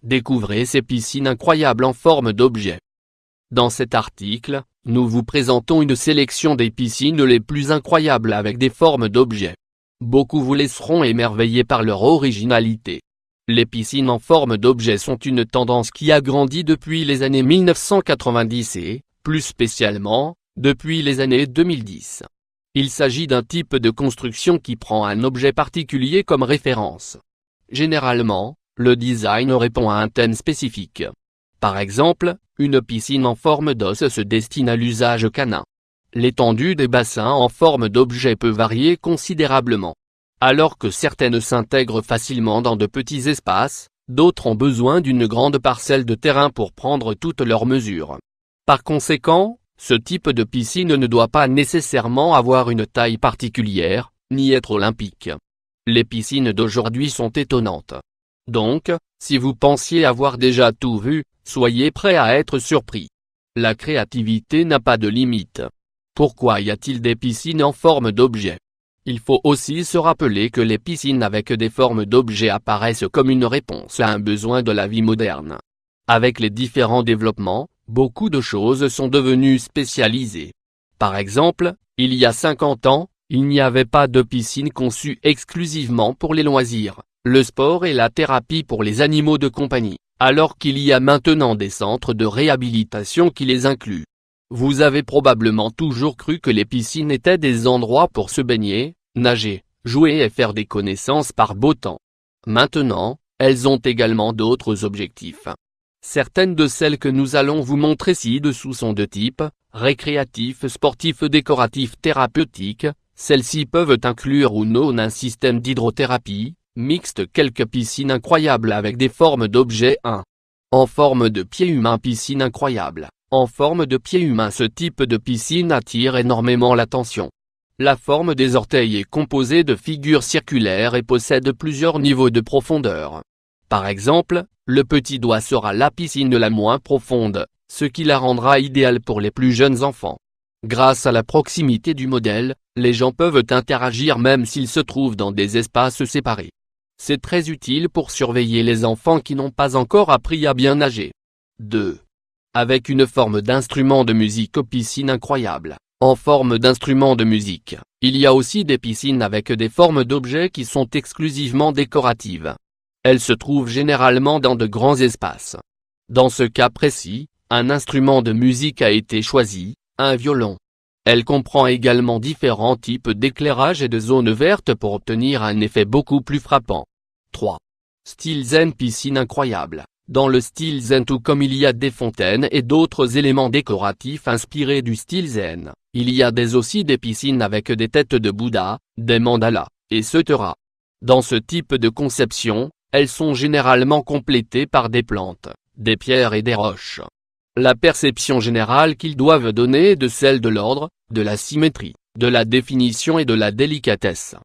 Découvrez ces piscines incroyables en forme d'objets. Dans cet article, nous vous présentons une sélection des piscines les plus incroyables avec des formes d'objets. Beaucoup vous laisseront émerveillés par leur originalité. Les piscines en forme d'objets sont une tendance qui a grandi depuis les années 1990 et, plus spécialement, depuis les années 2010. Il s'agit d'un type de construction qui prend un objet particulier comme référence. Généralement, le design répond à un thème spécifique. Par exemple, une piscine en forme d'os se destine à l'usage canin. L'étendue des bassins en forme d'objet peut varier considérablement. Alors que certaines s'intègrent facilement dans de petits espaces, d'autres ont besoin d'une grande parcelle de terrain pour prendre toutes leurs mesures. Par conséquent, ce type de piscine ne doit pas nécessairement avoir une taille particulière, ni être olympique. Les piscines d'aujourd'hui sont étonnantes. Donc, si vous pensiez avoir déjà tout vu, soyez prêts à être surpris. La créativité n'a pas de limite. Pourquoi y a-t-il des piscines en forme d'objets? Il faut aussi se rappeler que les piscines avec des formes d'objets apparaissent comme une réponse à un besoin de la vie moderne. Avec les différents développements, beaucoup de choses sont devenues spécialisées. Par exemple, il y a 50 ans, il n'y avait pas de piscine conçue exclusivement pour les loisirs, le sport et la thérapie pour les animaux de compagnie, alors qu'il y a maintenant des centres de réhabilitation qui les incluent. Vous avez probablement toujours cru que les piscines étaient des endroits pour se baigner, nager, jouer et faire des connaissances par beau temps. Maintenant, elles ont également d'autres objectifs. Certaines de celles que nous allons vous montrer ci-dessous sont de type récréatif, sportif, décoratif, thérapeutique. Celles-ci peuvent inclure ou non un système d'hydrothérapie, mixte. Quelques piscines incroyables avec des formes d'objets. 1. En forme de pied humain. Piscine incroyable. En forme de pied humain. Ce type de piscine attire énormément l'attention. La forme des orteils est composée de figures circulaires et possède plusieurs niveaux de profondeur. Par exemple, le petit doigt sera la piscine la moins profonde, ce qui la rendra idéale pour les plus jeunes enfants. Grâce à la proximité du modèle, les gens peuvent interagir même s'ils se trouvent dans des espaces séparés. C'est très utile pour surveiller les enfants qui n'ont pas encore appris à bien nager. 2. Avec une forme d'instrument de musique. Piscine incroyable. En forme d'instrument de musique, il y a aussi des piscines avec des formes d'objets qui sont exclusivement décoratives. Elles se trouvent généralement dans de grands espaces. Dans ce cas précis, un instrument de musique a été choisi, un violon. Elle comprend également différents types d'éclairage et de zones vertes pour obtenir un effet beaucoup plus frappant. 3. Style zen. Piscine incroyable. Dans le style zen, tout comme il y a des fontaines et d'autres éléments décoratifs inspirés du style zen, il y a aussi des piscines avec des têtes de Bouddha, des mandalas, etc. Dans ce type de conception, elles sont généralement complétées par des plantes, des pierres et des roches. La perception générale qu'ils doivent donner est de celle de l'ordre, de la symétrie, de la définition et de la délicatesse.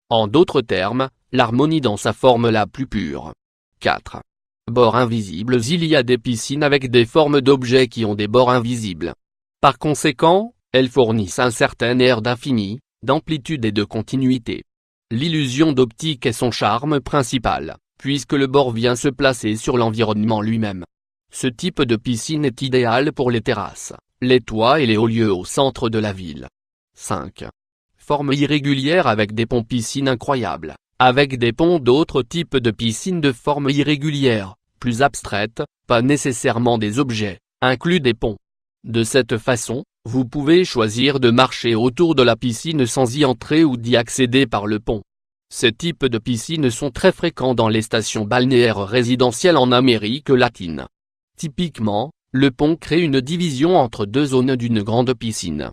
En d'autres termes, l'harmonie dans sa forme la plus pure. 4. Bords invisibles. Il y a des piscines avec des formes d'objets qui ont des bords invisibles. Par conséquent, elles fournissent un certain air d'infini, d'amplitude et de continuité. L'illusion d'optique est son charme principal, puisque le bord vient se placer sur l'environnement lui-même. Ce type de piscine est idéal pour les terrasses, les toits et les hauts lieux au centre de la ville. 5. Forme irrégulière avec des ponts. Piscine incroyable. Avec des ponts. D'autres types de piscines de forme irrégulière, plus abstraites, pas nécessairement des objets, incluent des ponts. De cette façon, vous pouvez choisir de marcher autour de la piscine sans y entrer ou d'y accéder par le pont. Ces types de piscines sont très fréquents dans les stations balnéaires résidentielles en Amérique latine. Typiquement, le pont crée une division entre deux zones d'une grande piscine.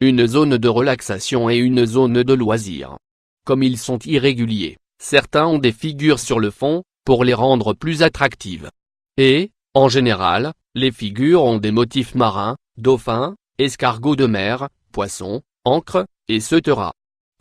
Une zone de relaxation et une zone de loisirs. Comme ils sont irréguliers, certains ont des figures sur le fond, pour les rendre plus attractives. Et, en général, les figures ont des motifs marins, dauphins, escargots de mer, poissons, ancres, etc.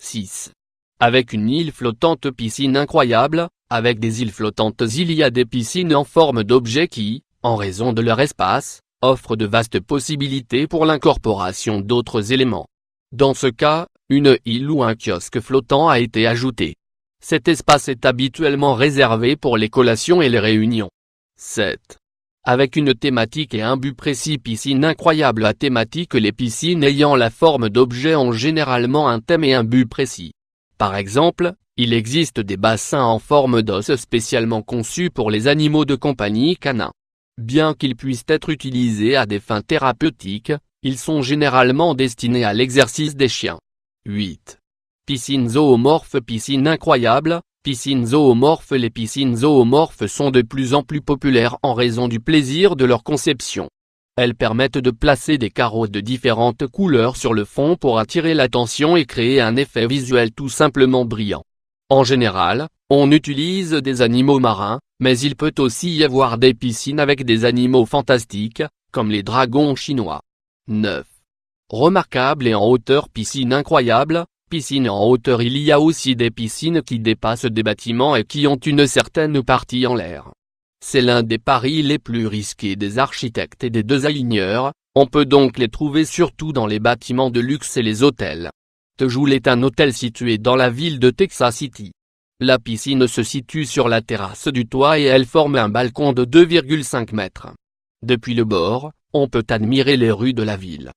6. Avec une île flottante. Piscine incroyable. Avec des îles flottantes. Il y a des piscines en forme d'objets qui, en raison de leur espace, offrent de vastes possibilités pour l'incorporation d'autres éléments. Dans ce cas, une île ou un kiosque flottant a été ajouté. Cet espace est habituellement réservé pour les collations et les réunions. 7. Avec une thématique et un but précis. Piscine incroyable à thématique. Les piscines ayant la forme d'objets ont généralement un thème et un but précis. Par exemple, il existe des bassins en forme d'os spécialement conçus pour les animaux de compagnie canins. Bien qu'ils puissent être utilisés à des fins thérapeutiques, ils sont généralement destinés à l'exercice des chiens. 8. Piscine zoomorphe. Piscine incroyable. Piscines zoomorphes. Les piscines zoomorphes sont de plus en plus populaires en raison du plaisir de leur conception. Elles permettent de placer des carreaux de différentes couleurs sur le fond pour attirer l'attention et créer un effet visuel tout simplement brillant. En général, on utilise des animaux marins, mais il peut aussi y avoir des piscines avec des animaux fantastiques, comme les dragons chinois. 9. Remarquable et en hauteur. Piscine incroyable. Piscine en hauteur. Il y a aussi des piscines qui dépassent des bâtiments et qui ont une certaine partie en l'air. C'est l'un des paris les plus risqués des architectes et des designers, on peut donc les trouver surtout dans les bâtiments de luxe et les hôtels. The Jewel est un hôtel situé dans la ville de Texas City. La piscine se situe sur la terrasse du toit et elle forme un balcon de 2,5 mètres. Depuis le bord, on peut admirer les rues de la ville.